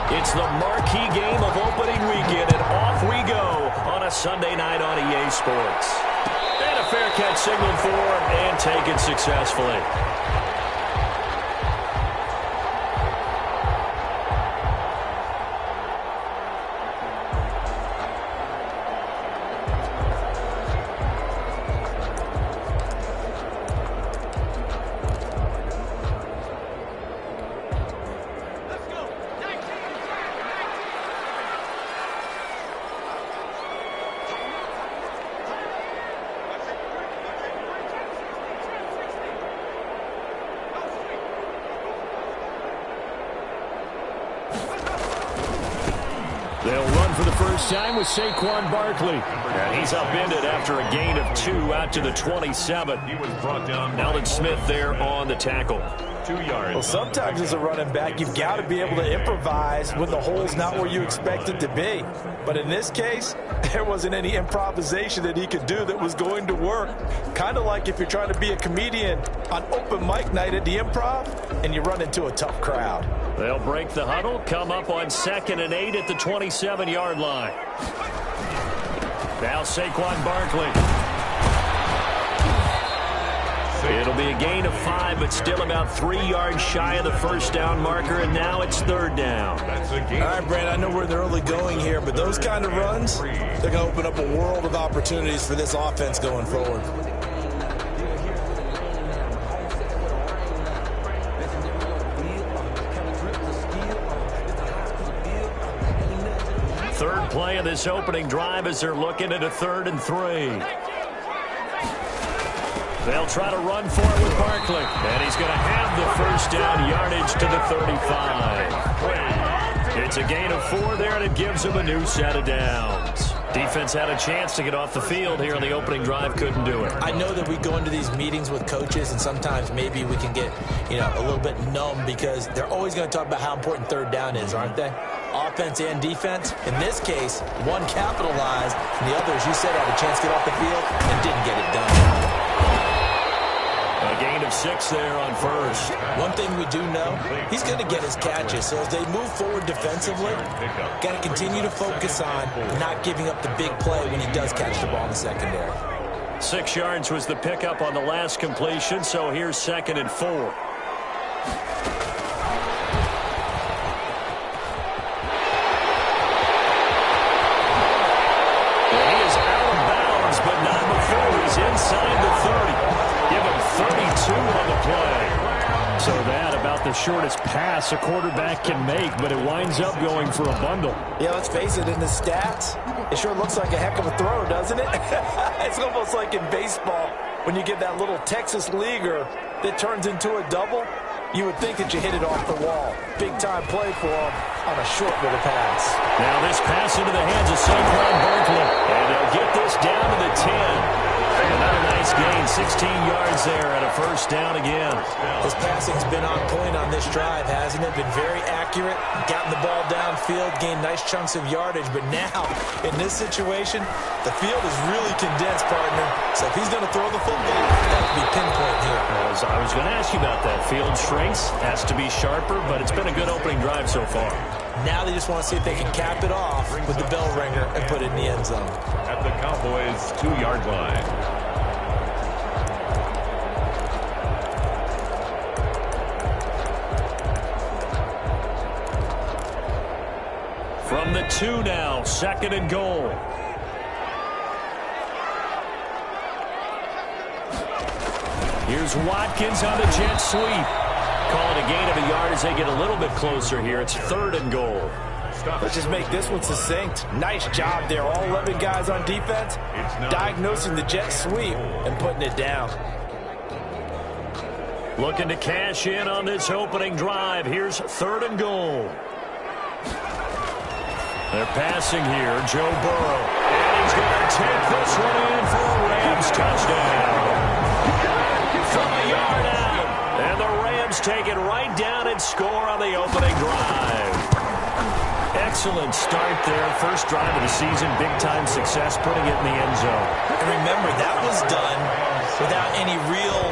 It's the marquee game of opening weekend, and off we go on a Sunday night on EA Sports. And a fair catch signaled for and taken successfully. They'll run for the first time with Saquon Barkley. And he's upended after a gain of 2 out to the 27. He was brought down. Alden Smith there on the tackle. 2 yards. Well, sometimes as a running back, you've got to be able to improvise when the hole's not where you expect it to be. But in this case, there wasn't any improvisation that he could do that was going to work. Kind of like if you're trying to be a comedian on open mic night at the Improv and you run into a tough crowd. They'll break the huddle, come up on 2nd and 8 at the 27-yard line. Now Saquon Barkley. It'll be a gain of 5, but still about 3 yards shy of the first down marker, and now it's 3rd down. All right, Brad, I know we're in the early going here, but those kind of runs, they're going to open up a world of opportunities for this offense going forward. Third play of this opening drive as they're looking at a 3rd and 3. They'll try to run for it with Barkley. And he's going to have the first down yardage to the 35. It's a gain of 4 there, and it gives them a new set of downs. Defense had a chance to get off the field here on the opening drive, couldn't do it. I know that we go into these meetings with coaches, and sometimes maybe we can get, a little bit numb because they're always going to talk about how important 3rd down is, aren't they? Offense and defense. In this case, one capitalized, and the other, as you said, had a chance to get off the field and didn't get it done. A gain of 6 there on 1st. One thing we do know, he's going to get his catches. So as they move forward defensively, got to continue to focus on not giving up the big play when he does catch the ball in the secondary. 6 yards was the pickup on the last completion, so here's 2nd and 4. Inside the 30. Give him 32 on the play. So that about the shortest pass a quarterback can make, but it winds up going for a bundle. Yeah, let's face it, in the stats, it sure looks like a heck of a throw, doesn't it? It's almost like in baseball when you get that little Texas leaguer that turns into a double. You would think that you hit it off the wall. Big-time play for him on a short little pass. Now this pass into the hands of Saquon Barkley. And they'll get this down to the 10. Another nice gain, 16 yards there and a first down again. His passing's been on point on this drive, hasn't it? Been very accurate, gotten the ball downfield, gained nice chunks of yardage. But now, in this situation, the field is really condensed, partner. So if he's going to throw the football, that would be pinpoint here. I was going to ask you about that. Field shrinks, has to be sharper, but it's been a good opening drive so far. Now they just want to see if they can cap it off with the bell ringer and put it in the end zone. At the Cowboys' 2-yard line. From the 2 now, 2nd and goal. Here's Watkins on the jet sweep. Calling a gain of a yard as they get a little bit closer here. It's 3rd and goal. Let's just make this one succinct. Nice job there. All 11 guys on defense diagnosing the jet sweep and putting it down. Looking to cash in on this opening drive. Here's 3rd and goal. They're passing here. Joe Burrow. And he's going to take this one in for a Rams touchdown. From a yard out. And the Rams take it right down and score on the opening drive. Excellent start there. First drive of the season. Big-time success putting it in the end zone. And remember, that was done without any real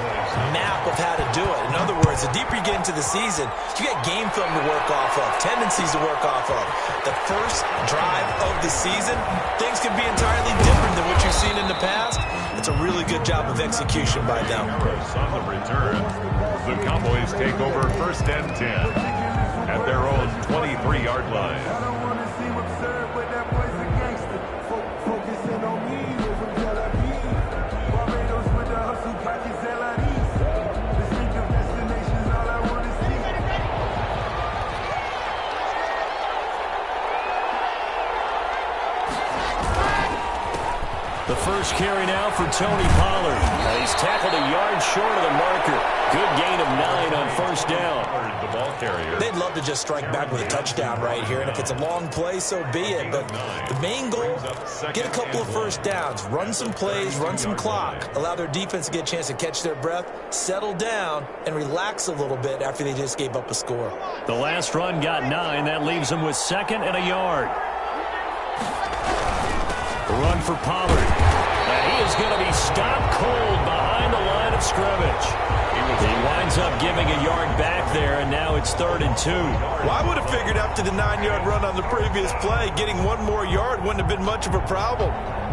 map of how to do it. In other words, is the deeper you get into the season, you got game film to work off of, tendencies to work off of. The first drive of the season, things can be entirely different than what you've seen in the past. It's a really good job of execution by them. On the return, the Cowboys take over 1st and 10 at their own 23-yard line. The first carry now for Tony Pollard. And he's tackled a yard short of the marker. Good gain of 9 on 1st down. The ball carrier. They'd love to just strike back with a touchdown right here, and if it's a long play, so be it. But the main goal, get a couple of 1st downs, run some plays, run some clock, allow their defense to get a chance to catch their breath, settle down, and relax a little bit after they just gave up a score. The last run got 9. That leaves them with 2nd and a yard. Run for Pollard. And he is going to be stopped cold behind the line of scrimmage. He winds up giving a yard back there, and now it's 3rd and 2. Well, I would have figured after the 9-yard run on the previous play, getting one more yard wouldn't have been much of a problem.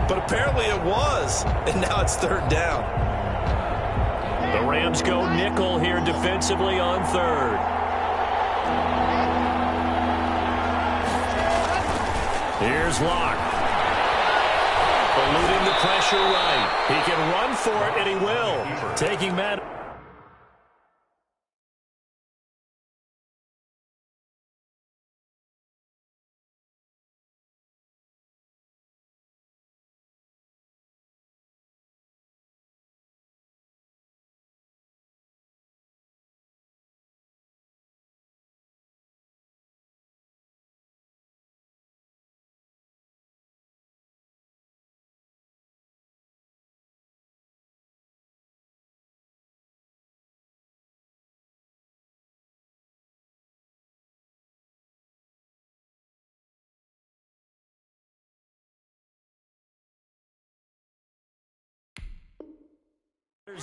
But apparently it was, and now it's 3rd down. The Rams go nickel here defensively on 3rd. Here's Locke. Eluding the pressure right. He can run for it, and he will. Taking Matt.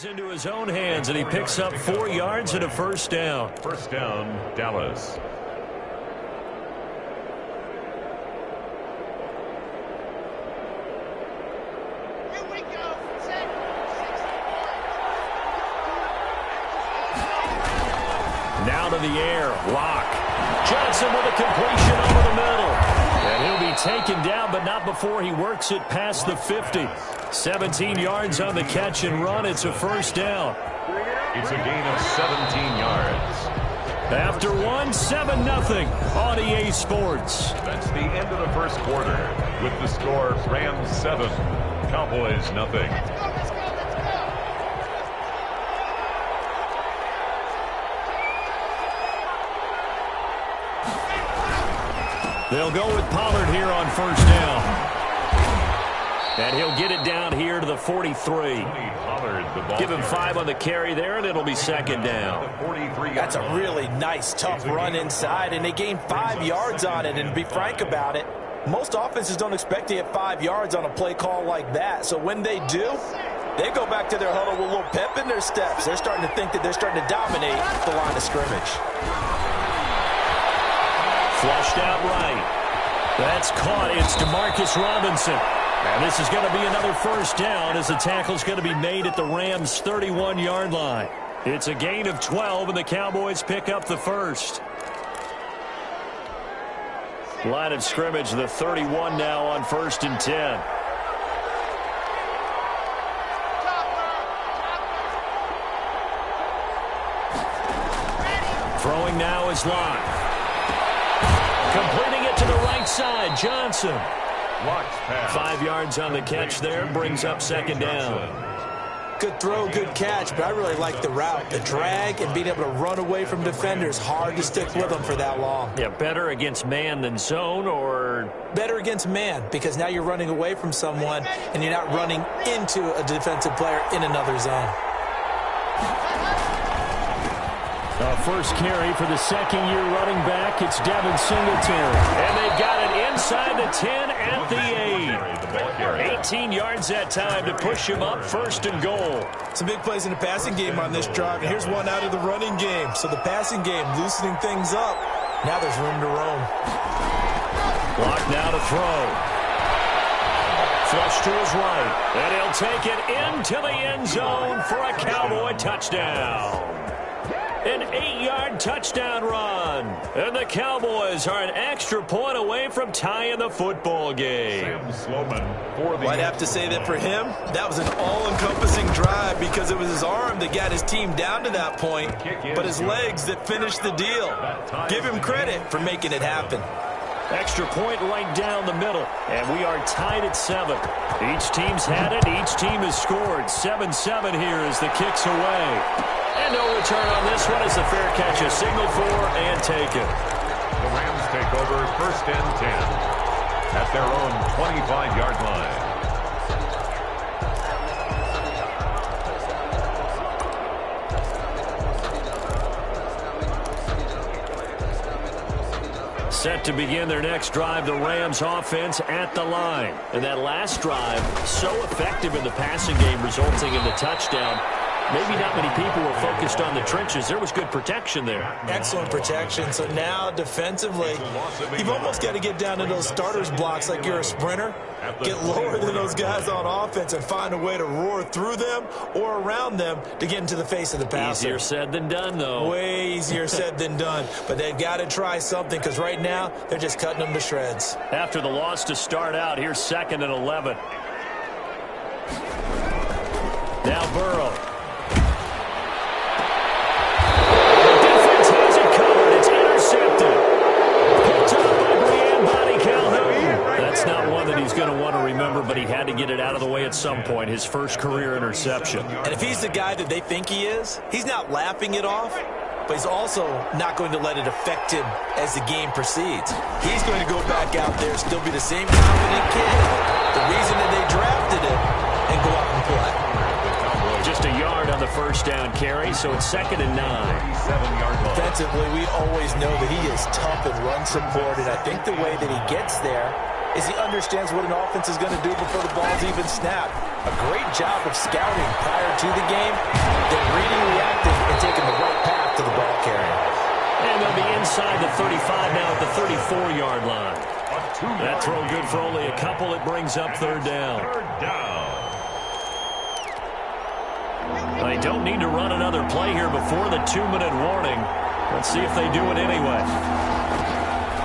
Into his own hands, and he picks up 4 yards and a 1st down. 1st down, Dallas. Here we go. Set. Now to the air. Locke. Johnson with a completion over the middle. And he'll be taken down, but not before he works it past the 50. 17 yards on the catch and run. It's a 1st down. It's a gain of 17 yards. After 7-0 on EA Sports. That's the end of the 1st quarter with the score Rams 7, Cowboys nothing. Let's go. They'll go with Pollard here on 1st down. And he'll get it down here to the 43. Give him 5 on the carry there, and it'll be 2nd down. That's a really nice, tough run inside, and they gained 5 yards on it. And to be frank about it, most offenses don't expect to get 5 yards on a play call like that. So when they do, they go back to their huddle with a little pep in their steps. They're starting to think that they're starting to dominate the line of scrimmage. Flushed out right. That's caught. It's DeMarcus Robinson. And this is going to be another 1st down as the tackle's going to be made at the Rams' 31-yard line. It's a gain of 12, and the Cowboys pick up the 1st. Line of scrimmage, the 31 now on 1st and 10. Throwing now is Locke. Completing it to the right side, Johnson. 5 yards on the catch there, brings up 2nd down. Good throw, good catch, but I really like the route. The drag and being able to run away from defenders, hard to stick with them for that long. Yeah, better against man than zone, or? Better against man, because now you're running away from someone and you're not running into a defensive player in another zone. First carry for the 2nd-year running back. It's Devin Singletary. And they've got it inside the 10 at the 8. carry. 18 yards that time to push him up 1st and goal. Some big plays in the passing game on this drive, and here's one out of the running game. So the passing game loosening things up. Now there's room to roam. Clock now to throw. Flush to his right. And he'll take it into the end zone for a Cowboy touchdown. An 8-yard touchdown run. And the Cowboys are an extra point away from tying the football game. Sam Sloman for the I'd have to say that for him, that was an all-encompassing drive because it was his arm that got his team down to that point, but his legs that finished the deal. Give him credit for making it happen. Extra point right down the middle. And we are tied at 7. Each team's had it. Each team has scored. 7-7 here as the kick's away. And no return on this one as the fair catch is signaled for and taken. The Rams take over 1st and 10 at their own 25-yard line. Set to begin their next drive, the Rams offense at the line. And that last drive, so effective in the passing game, resulting in the touchdown. Maybe not many people were focused on the trenches. There was good protection there. Excellent protection. So now defensively, you've almost got to get down to those starters blocks like you're a sprinter. Get lower than those guys on offense and find a way to roar through them or around them to get into the face of the passer. Easier said than done, though. Way easier said than done. But they've got to try something because right now they're just cutting them to shreds. After the loss to start out, here's 2nd and 11. Now Burrow. That's not one that he's going to want to remember, but he had to get it out of the way at some point, his first career interception. And if he's the guy that they think he is, he's not laughing it off, but he's also not going to let it affect him as the game proceeds. He's going to go back out there, still be the same confident kid, the reason that they drafted him, and go out and play. Just a yard on the first down carry, so it's 2nd and 9. 7-yard line. Defensively, we always know that he is tough and run support, and I think the way that he gets there is he understands what an offense is going to do before the ball's even snapped. A great job of scouting prior to the game, then reading, reacting, and taking the right path to the ball carrier. And they'll be inside the 35 now at the 34-yard line. That throw good for only a couple. It brings up 3rd down. They don't need to run another play here before the 2-minute warning. Let's see if they do it anyway.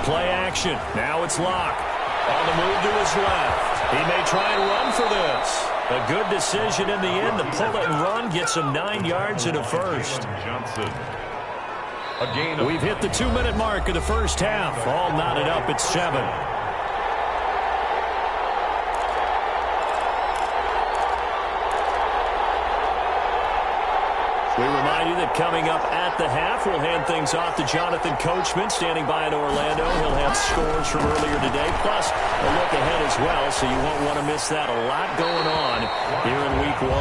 Play action. Now it's Locke. On the move to his left. He may try and run for this. A good decision in the end. The pull it and run gets him 9 yards and a first. Johnson. We've hit the 2-minute mark of the first half. All knotted up at 7. We remind you that coming up at the half, we'll hand things off to Jonathan Coachman, standing by in Orlando. He'll have scores from earlier today, plus a look ahead as well, so you won't want to miss that. A lot going on here in Week 1.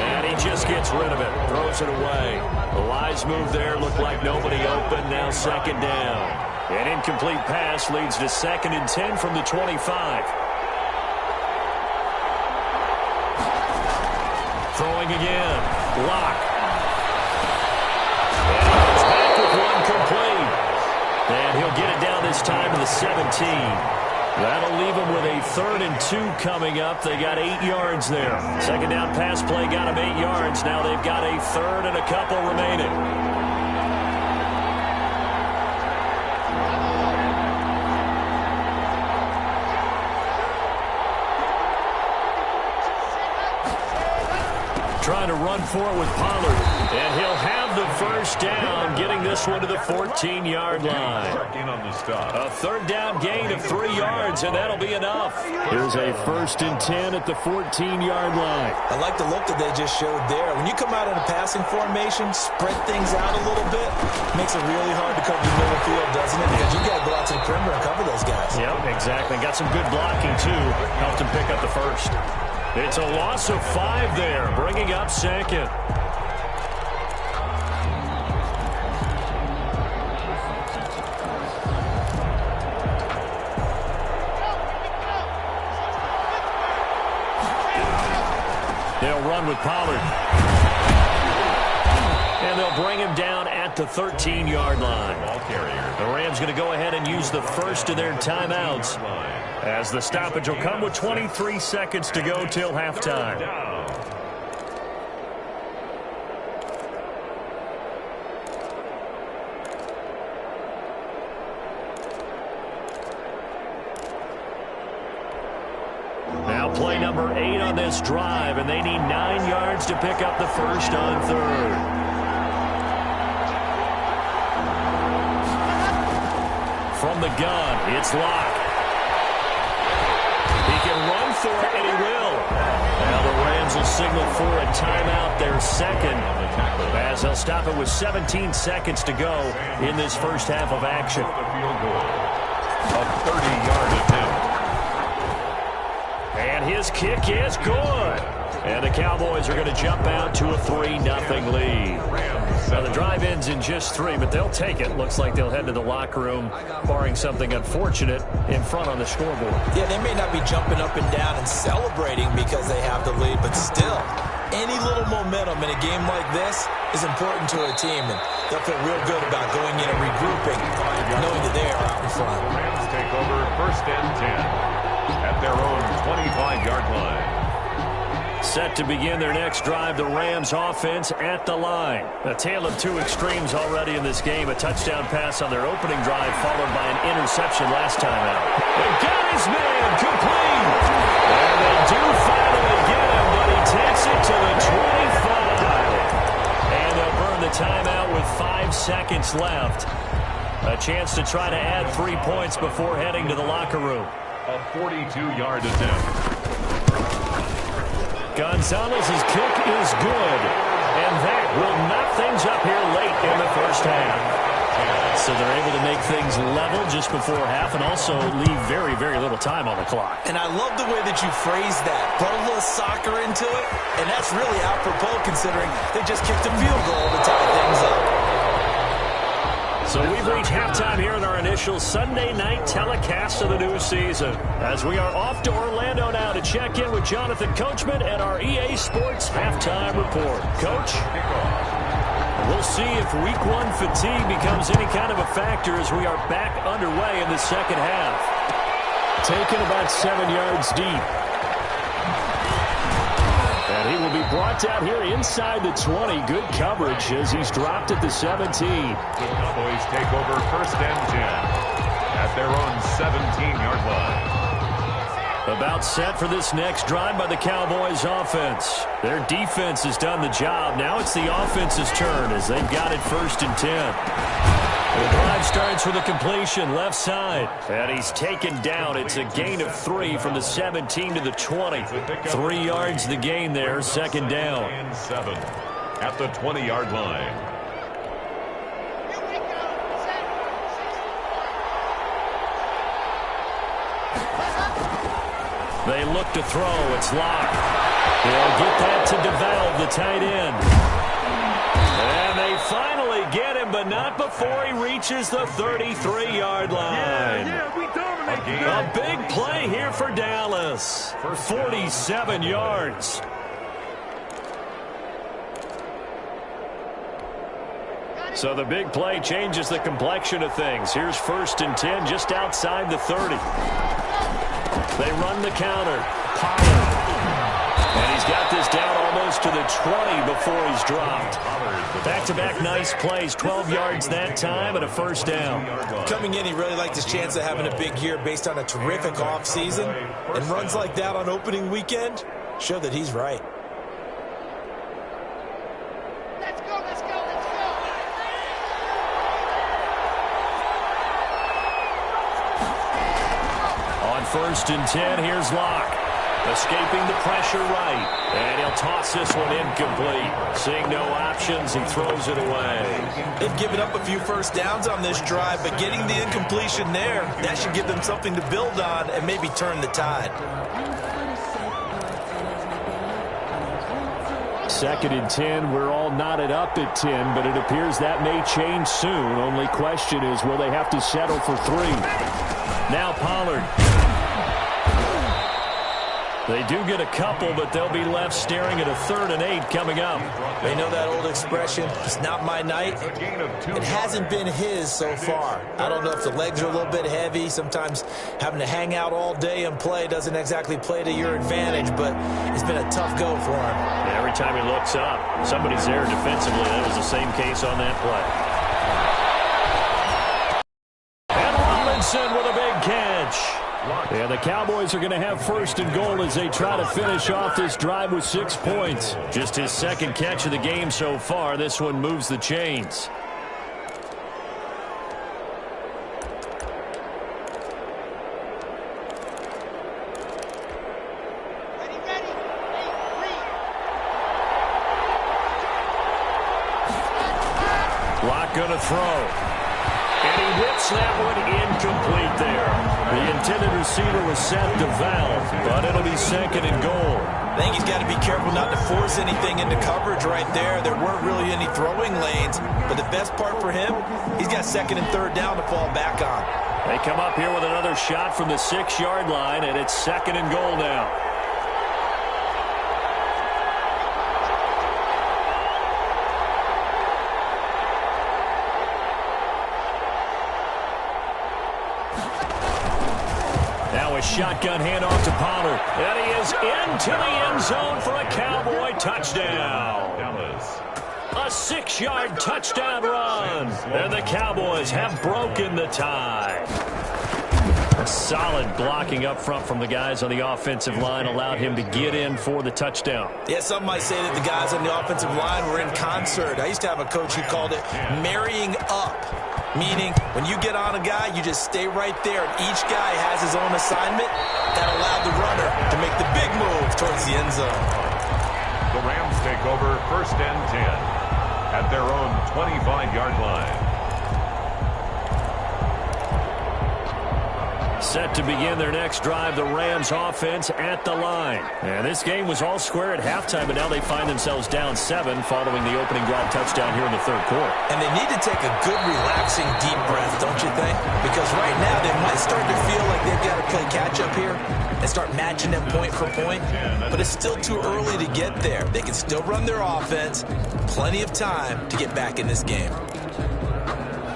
And he just gets rid of it, throws it away. The wise move there, looked like nobody open, now 2nd down. An incomplete pass leads to 2nd and 10 from the 25. Throwing again, Locke. And he'll get it down this time to the 17. That'll leave him with a 3rd and 2 coming up. They got 8 yards there. 2nd down pass play got him 8 yards. Now they've got a 3rd and a couple remaining. Trying to run for it with Pollard. And he'll have the first down, getting this one to the 14-yard line. A 3rd down gain of 3 yards, and that'll be enough. Here's a 1st and 10 at the 14-yard line. I like the look that they just showed there. When you come out in a passing formation, spread things out a little bit, makes it really hard to cover the middle field, doesn't it? Because you got to go out to the perimeter and cover those guys. Yep, exactly. Got some good blocking, too. Helped him pick up the first. It's a loss of 5 there, bringing up 2nd. They'll run with Pollard. And they'll bring him down at the 13-yard line. Ball carrier. The Rams going to go ahead and use the first of their timeouts, as the stoppage will come with 23 seconds to go till halftime. Now play number 8 on this drive, and they need 9 yards to pick up the first on third. From the gun, it's Locke. He can run for it, and he will. Now the Rams will signal for a timeout, their second, as they'll stop it with 17 seconds to go in this first half of action. A 30-yard attempt. And his kick is good. And the Cowboys are going to jump out to a 3-0 lead. Now the drive ends in just 3, but they'll take it. Looks like they'll head to the locker room, barring something unfortunate in front on the scoreboard. Yeah, they may not be jumping up and down and celebrating because they have the lead, but still, any little momentum in a game like this is important to a team, and they'll feel real good about going in and regrouping, knowing that they are out in front. The Rams take over first and 10 at their own 25-yard line. Set to begin their next drive, the Rams offense at the line. A tale of two extremes already in this game. A touchdown pass on their opening drive, followed by an interception last time out. They got his man complete. And they do finally get him, but he takes it to the 25. And they'll burn the timeout with 5 seconds left. A chance to try to add 3 points before heading to the locker room. A 42-yard attempt. Gonzalez's kick is good, and that will knock things up here late in the first half. So they're able to make things level just before half and also leave very, very little time on the clock. And I love the way that you phrase that. Brought a little soccer into it, and that's really apropos considering they just kicked a field goal to tie things up. So we've reached halftime here in our initial Sunday night telecast of the new season, as we are off to Orlando now to check in with Jonathan Coachman and our EA Sports halftime report. Coach, we'll see if week 1 fatigue becomes any kind of a factor as we are back underway in the second half. Taken about 7 yards deep. And he will be brought down here inside the 20. Good coverage as he's dropped at the 17. The Cowboys take over first and 10 at their own 17-yard line. About set for this next drive by the Cowboys offense. Their defense has done the job. Now it's the offense's turn as they've got it first and 10. The drive starts with a completion left side. And he's taken down. It's a gain of 3 from the 17 to the 20. 3 yards the gain there, second down. And 7 at the 20-yard line. Here we go. Set. 64. They look to throw. It's Locke. They'll get that to DeValve, the tight end. And they finally get him, but not before he reaches the 33-yard line. A big play here for Dallas. 47 yards. So the big play changes the complexion of things. Here's first and 10 just outside the 30. They run the counter. Pollard. And he's got this down almost to the 20 before he's dropped. Back-to-back nice plays, 12 yards that time and a first down. Coming in, he really liked his chance of having a big year based on a terrific offseason. And runs like that on opening weekend show that he's right. Let's go, let's go, let's go. On first and 10, here's Locke. Escaping the pressure right. And he'll toss this one incomplete. Seeing no options, he throws it away. They've given up a few first downs on this drive, but getting the incompletion there, that should give them something to build on and maybe turn the tide. Second and 10, we're all knotted up at 10, but it appears that may change soon. Only question is, will they have to settle for 3? Now Pollard. They do get a couple, but they'll be left staring at a 3rd and 8 coming up. They know that old expression, it's not my night. It hasn't been his so far. I don't know if the legs are a little bit heavy. Sometimes having to hang out all day and play doesn't exactly play to your advantage, but it's been a tough go for him. And every time he looks up, somebody's there defensively. That was the same case on that play. And Robinson with a big catch. And the Cowboys are going to have 1st and goal as they try to finish off this drive with 6 points. Just his 2nd catch of the game so far. This one moves the chains. Ready, ready. Hey, read. Lock going to throw. And he whips that one incomplete there. The intended receiver was set to Val, but it'll be 2nd and goal. I think he's got to be careful not to force anything into coverage right there. There weren't really any throwing lanes, but the best part for him, he's got 2nd and 3rd down to fall back on. They come up here with another shot from the 6-yard line, and it's 2nd and goal now. Now a shotgun handoff to Pollard. And he is into the end zone for a Cowboy touchdown. Dallas. A 6-yard touchdown run. And the Cowboys have broken the tie. Solid blocking up front from the guys on the offensive line allowed him to get in for the touchdown. Yeah, some might say that the guys on the offensive line were in concert. I used to have a coach who called it marrying up, meaning when you get on a guy, you just stay right there, and each guy has his own assignment. That allowed the runner to make the big move towards the end zone. The Rams take over 1st and 10 at their own 25-yard line. Set to begin their next drive, the Rams offense at the line. And this game was all square at halftime, but now they find themselves down 7 following the opening drive touchdown here in the 3rd quarter. And they need to take a good, relaxing, deep breath, don't you think? Because right now they might start to feel like they've got to play catch-up here and start matching them point for point. But it's still too early to get there. They can still run their offense. Plenty of time to get back in this game.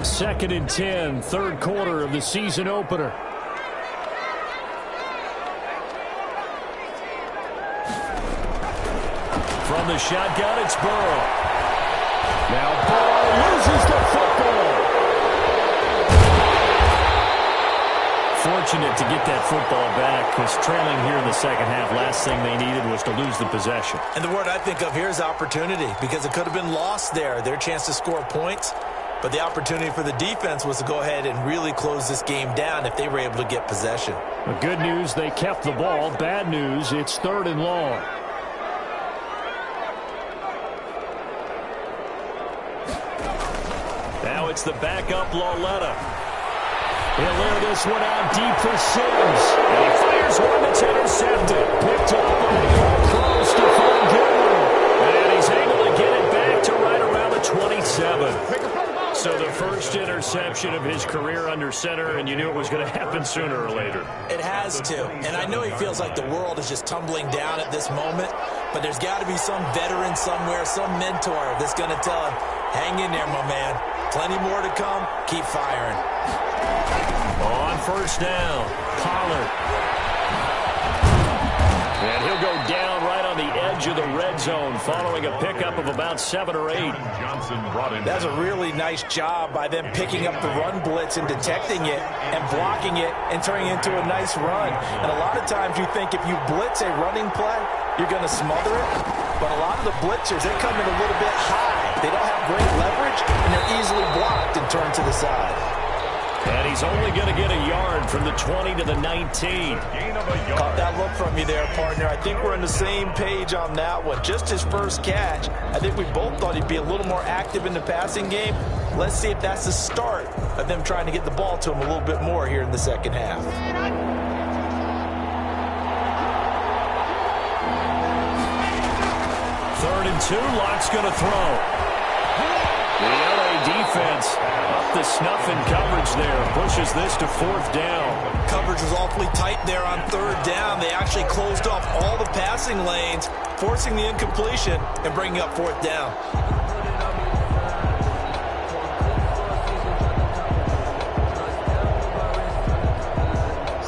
2nd and 10, 3rd quarter of the season opener. From the shotgun, it's Burrow. Now Burrow loses the football. Fortunate to get that football back, because trailing here in the 2nd half, last thing they needed was to lose the possession. And the word I think of here is opportunity, because it could have been lost there, their chance to score points. But the opportunity for the defense was to go ahead and really close this game down if they were able to get possession. The good news, they kept the ball. Bad news, it's 3rd and long. Now it's the backup Lauletta. He'll air this one out deep for Sims. And he fires one that's intercepted. Picked up by close to Frank Gilmore. And he's able to get it back to right around the 27. So the first interception of his career under center, and you knew it was going to happen sooner or later. It has to. And I know he feels like the world is just tumbling down at this moment, but there's got to be some veteran somewhere, some mentor that's going to tell him, hang in there, my man. Plenty more to come. Keep firing. On 1st down, Pollard. And he'll go down right on the edge of the red zone following a pickup of about 7 or 8. Johnson brought in. That's a really nice job by them picking up the run blitz and detecting it and blocking it and turning it into a nice run. And a lot of times you think if you blitz a running play, you're going to smother it. But a lot of the blitzers, they come in a little bit high. They don't have great leverage, and they're easily blocked and turned to the side. And he's only going to get a yard from the 20 to the 19. Caught that look from you there, partner. I think we're on the same page on that one. Just his first catch. I think we both thought he'd be a little more active in the passing game. Let's see if that's the start of them trying to get the ball to him a little bit more here in the 2nd half. 3rd and 2, Lock's going to throw. The LA defense up the snuff in coverage there. Pushes this to 4th down. Coverage was awfully tight there on 3rd down. They actually actually closed off all the passing lanes, forcing the incompletion and bringing up fourth down.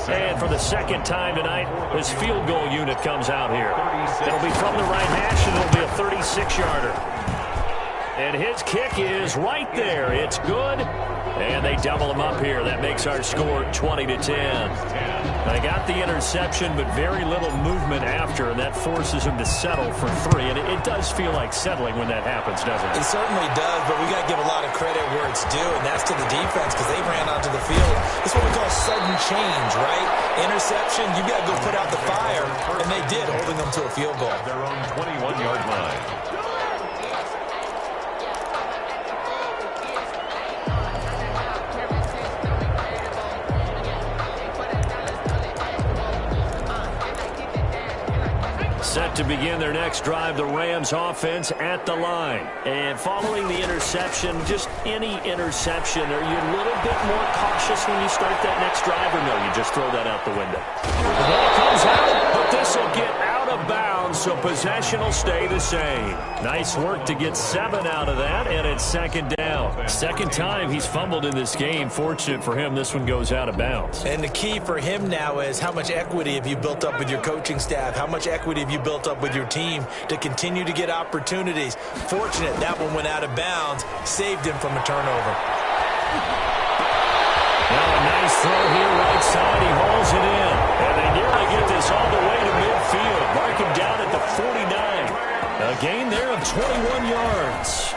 And for the second time tonight, his field goal unit comes out here. It'll be from the right hash, and it'll be a 36-yarder. And his kick is right there. It's good. And they double him up here. That makes our score 20-10. They got the interception, but very little movement after, and that forces him to settle for 3. And it does feel like settling when that happens, doesn't it? It certainly does, but we got to give a lot of credit where it's due, and that's to the defense because they ran onto the field. It's what we call sudden change, right? Interception, you got to go put out the fire, and they did, holding them to a field goal. Their own 21-yard line. Set to begin their next drive, the Rams offense at the line. And following the interception, just any interception, are you a little bit more cautious when you start that next drive, or no, you just throw that out the window? The ball comes out, but this will get out of bounds, so possession will stay the same. Nice work to get 7 out of that, and it's second down. Second time he's fumbled in this game. Fortunate for him, this one goes out of bounds. And the key for him now is how much equity have you built up with your coaching staff? How much equity have you built up with your team to continue to get opportunities? Fortunate that one went out of bounds, saved him from a turnover. Now a nice throw here right side. He hauls it in. And they nearly get this all the way to midfield. Mark him down at the 49. A gain there of 21 yards.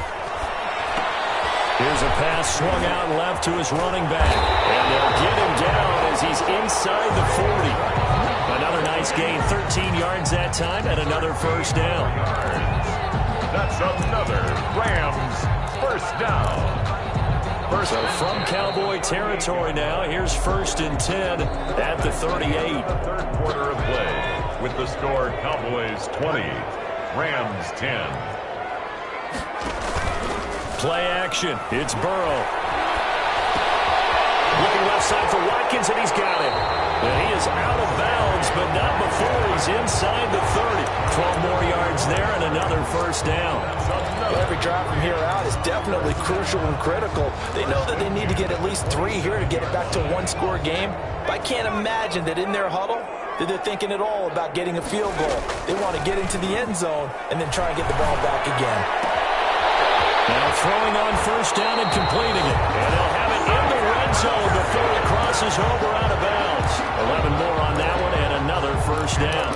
Here's a pass swung out left to his running back. And they'll get him down as he's inside the 40. Another nice gain, 13 yards that time, and another first down. That's another Rams first down. So from Cowboy territory now, here's 1st and 10 at the 38. Third quarter of play with the score Cowboys 20, Rams 10. Play action. It's Burrow. Looking left side for Watkins, and he's got it. And he is out of bounds, but not before he's inside the 30. 12 more yards there and another first down. Every drive from here out is definitely crucial and critical. They know that they need to get at least 3 here to get it back to a one-score game. But I can't imagine that in their huddle that they're thinking at all about getting a field goal. They want to get into the end zone and then try and get the ball back again. Now throwing on first down and completing it. And they'll have it in the red zone before it crosses over out of bounds. 11 more on that one and another first down.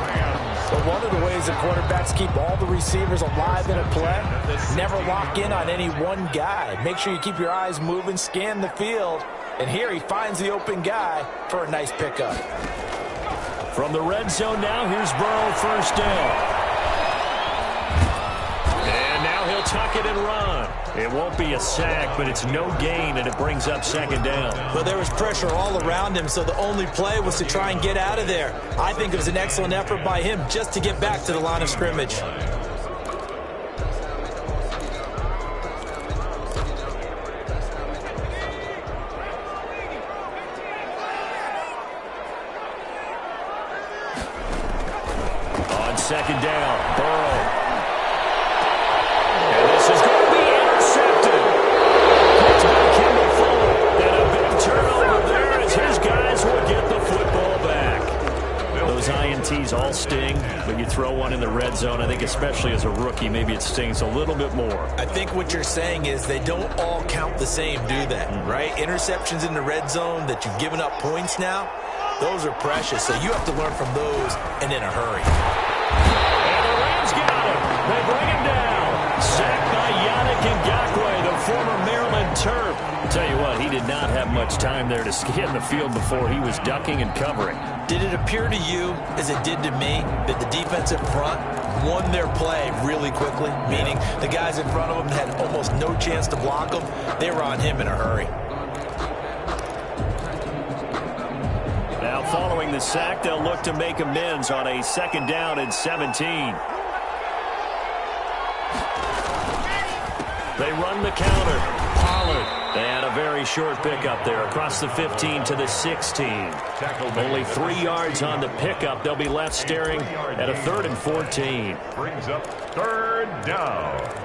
But one of the ways that quarterbacks keep all the receivers alive in a play, never lock in on any one guy. Make sure you keep your eyes moving, scan the field. And here he finds the open guy for a nice pickup. From the red zone now, here's Burrow, first down. He'll tuck it and run. It won't be a sack, but it's no gain, and it brings up second down. Well, there was pressure all around him, so the only play was to try and get out of there. I think it was an excellent effort by him just to get back to the line of scrimmage. On second down, Burrow. And this is going to be intercepted. It's by Kendall Fuller. And a big turnover there as his guys will get the football back. Those INTs all sting, but you throw one in the red zone, I think especially as a rookie, maybe it stings a little bit more. I think what you're saying is they don't all count the same, do they? Right? Interceptions in the red zone that you've given up points now, those are precious. So you have to learn from those and in a hurry. And the Rams got him. They bring him down. Sacked by Yannick Ngakoue, the former Maryland Terp. Tell you what, he did not have much time there to scan the field before he was ducking and covering. Did it appear to you, as it did to me, that the defensive front won their play really quickly? Meaning the guys in front of them had almost no chance to block them. They were on him in a hurry. Now following the sack, they'll look to make amends on a second down and 17. They run the counter. Pollard And a very short pickup there across the 15 to the 16. Only 3 yards on the pickup. They'll be left staring at a 3rd and 14. Brings up 3rd down.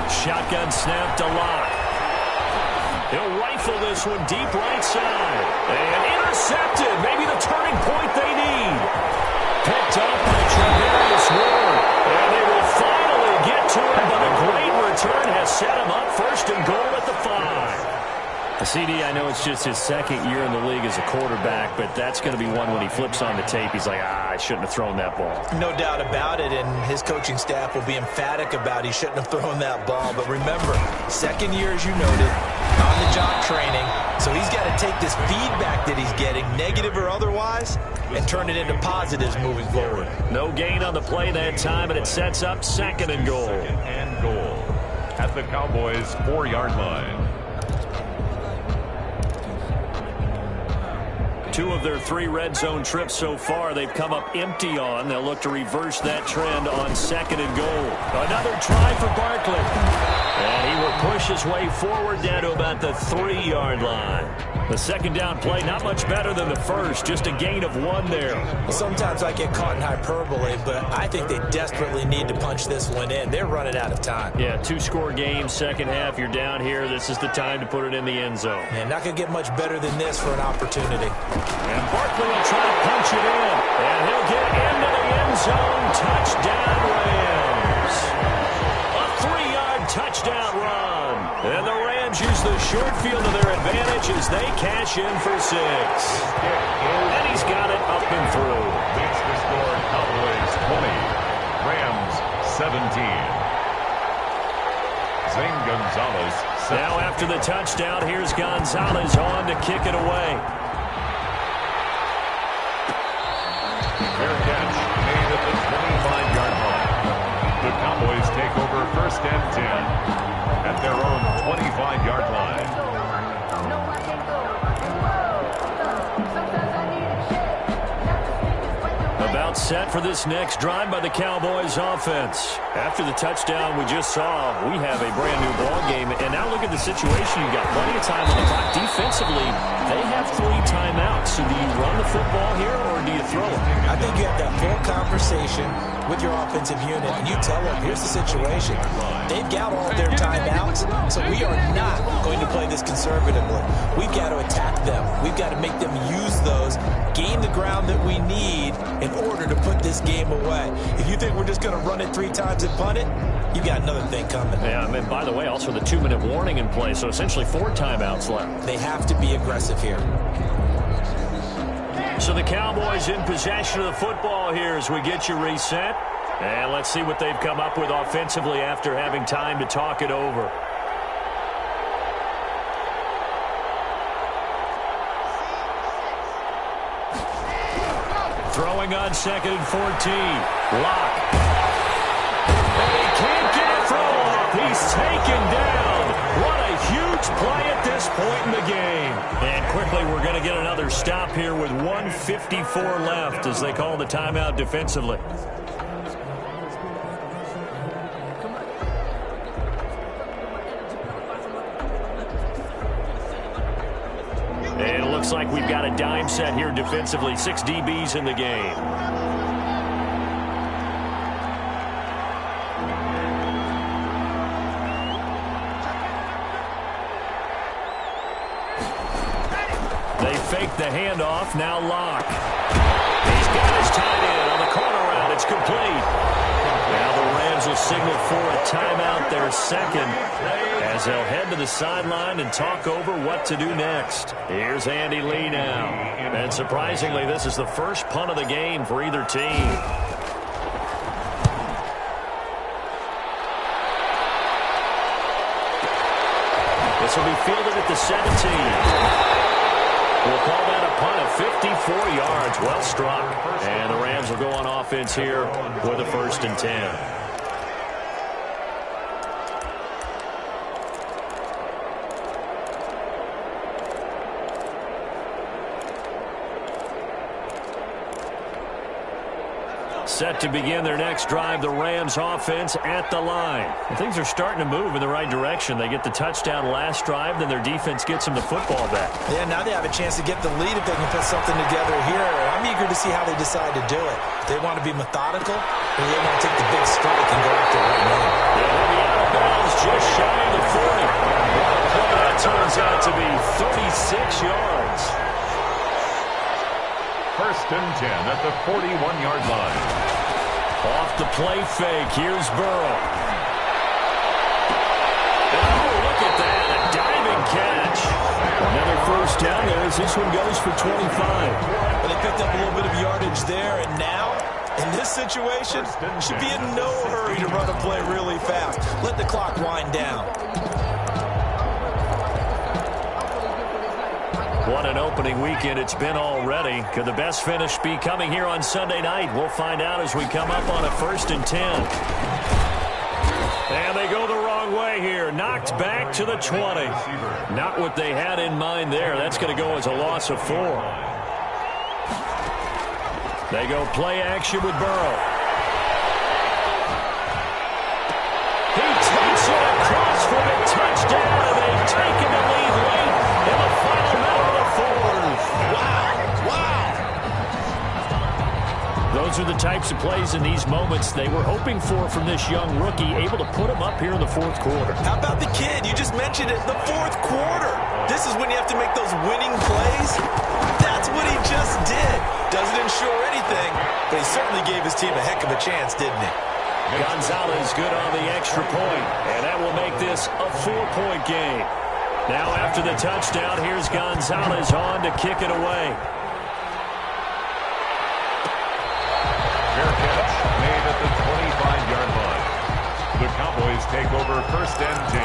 Shotgun snap to Locke. He'll rifle this one deep right side. And intercepted. Maybe the turning point they need. Picked up by Travarius Ward. And they will finally get to him, but a great return has set him up 1st and goal at the 5. CD, I know it's just his 2nd year in the league as a quarterback, but that's going to be one when he flips on the tape. He's like, I shouldn't have thrown that ball. No doubt about it, and his coaching staff will be emphatic about he shouldn't have thrown that ball. But remember, 2nd year, as you noted, on-the-job training. So he's got to take this feedback that he's getting, negative or otherwise, and turn it into positives moving forward. No gain on the play that time, and it sets up 2nd and goal. 2nd and goal at the Cowboys' 4-yard line. 2 of their 3 red zone trips so far they've come up empty on. They'll look to reverse that trend on 2nd and goal. Another try for Barkley. And he will push his way forward down to about the 3-yard line. The 2nd down play not much better than the first. Just a gain of 1 there. Sometimes I get caught in hyperbole, but I think they desperately need to punch this one in. They're running out of time. Yeah, 2-score game, 2nd half. You're down here. This is the time to put it in the end zone. And not going to get much better than this for an opportunity. And Barkley will try to punch it in. And he'll get into the end zone. Touchdown, Rams. A 3-yard touchdown run. And the Rams use the short field to their advantage as they cash in for 6. And he's got it up and through. Makes the score Cowboys 20, Rams 17. Zane Gonzalez. Now after the touchdown, here's Gonzalez on to kick it away. Fair catch made at the 25-yard line. The Cowboys take over 1st and 10 at their own 25-yard line. About set for this next drive by the Cowboys offense. After the touchdown we just saw, we have a brand new ball game. And now look at the situation. You've got plenty of time on the clock. Defensively, they have 3 timeouts. So do you run the football here or do you throw it? I think you have that full conversation with your offensive unit, and you tell them, here's the situation. They've got all their timeouts, so we are not going to play this conservatively. We've got to attack them. We've got to make them use those, gain the ground that we need in order to put this game away. If you think we're just going to run it 3 times and punt it, you got another thing coming. Yeah, I mean, by the way, also the 2-minute warning in play, so essentially 4 timeouts left. They have to be aggressive here. So the Cowboys in possession of the football here as we get you reset. And let's see what they've come up with offensively after having time to talk it over. Throwing on 2nd and 14. Locke. And he can't get a throw off. He's taken down. What a huge play at this point in the game. And quickly we're going to get another stop here with 1:54 left as they call the timeout defensively. And it looks like we've got a dime set here defensively. 6 DBs in the game. They fake the handoff. Now Locke. He's got his tight end on the corner route. It's complete. Now the Rams will signal for a timeout, their 2nd, as they'll head to the sideline and talk over what to do next. Here's Andy Lee now. And surprisingly, this is the first punt of the game for either team. This will be fielded at the 17. We'll call that a punt of 54 yards. Well struck. And the Rams will go on offense here with a 1st and 10. Set to begin their next drive, the Rams offense at the line. And things are starting to move in the right direction. They get the touchdown last drive, then their defense gets them the football back. Yeah, now they have a chance to get the lead if they can put something together here. I'm eager to see how they decide to do it. They want to be methodical, or they want to take the big strike and go after it right now. Yeah, they'll be out of bounds just shy of the 40. What a play that turns out to be 36 yards. First and 10 at the 41-yard line. Off the play fake, here's Burrow. Oh, look at that, a diving catch. Another first down there as this one goes for 25. But they picked up a little bit of yardage there, and now, in this situation, should be in no hurry to run a play really fast. Let the clock wind down. What an opening weekend it's been already. Could the best finish be coming here on Sunday night? We'll find out as we come up on a 1st and 10. And they go the wrong way here. Knocked back to the 20. Not what they had in mind there. That's going to go as a loss of 4. They go play action with Burrow. He takes it across for a touchdown, and they've taken the lead late in the final minute of the 4th. Wow. Those are the types of plays in these moments they were hoping for from this young rookie, able to put him up here in the 4th quarter. How about the kid? You just mentioned it, the 4th quarter. This is when you have to make those winning plays. That's what he just did. Doesn't ensure anything, but he certainly gave his team a heck of a chance, didn't he? Gonzalez good on the extra point, and that will make this a 4-point game. Now after the touchdown, here's Gonzalez on to kick it away. Fair catch made at the 25-yard line. The Cowboys take over 1st and 10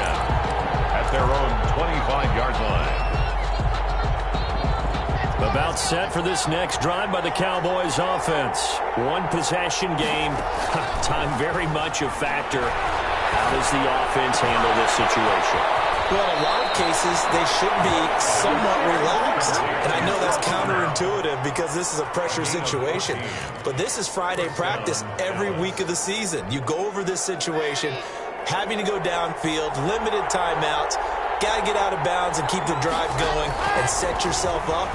at their own 25-yard line. About set for this next drive by the Cowboys offense. One possession game. Time very much a factor. How does the offense handle this situation? Well, in a lot of cases, they should be somewhat relaxed. And I know that's counterintuitive because this is a pressure situation. But this is Friday practice every week of the season. You go over this situation, having to go downfield, limited timeouts, got to get out of bounds and keep the drive going and set yourself up.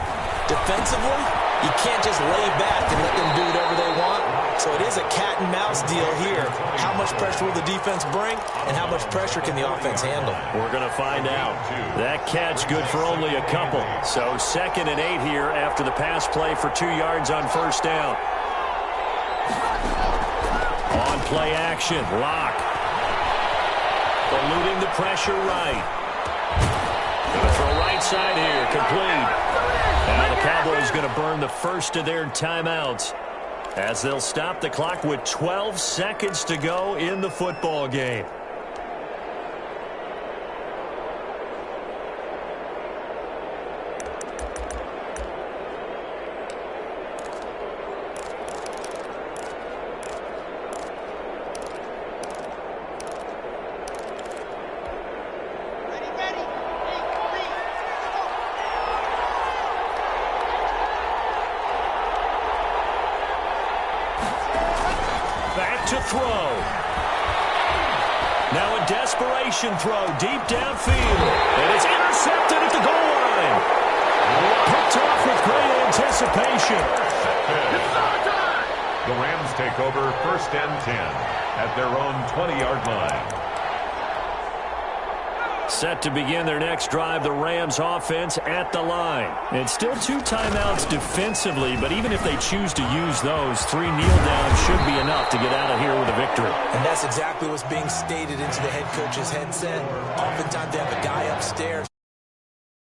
Defensively, you can't just lay back and let them do whatever they want. So it is a cat and mouse deal here. How much pressure will the defense bring, and how much pressure can the offense handle? We're going to find out. That catch good for only a couple. So 2nd and 8 here after the pass play for 2 yards on 1st down. On play action, Lock. Eluding the pressure right. Going to throw right side here, complete. Now the Cowboys going to burn the first of their timeouts as they'll stop the clock with 12 seconds to go in the football game. To throw. Now a desperation throw deep downfield. And it's intercepted at the goal line. Picked off with great anticipation. The Rams take over 1st and 10 at their own 20-yard line. Set to begin their next drive, the Rams offense at the line. And still 2 timeouts defensively, but even if they choose to use those, 3 kneel downs should be enough to get out of here with a victory. And that's exactly what's being stated into the head coach's headset. Oftentimes they have a guy upstairs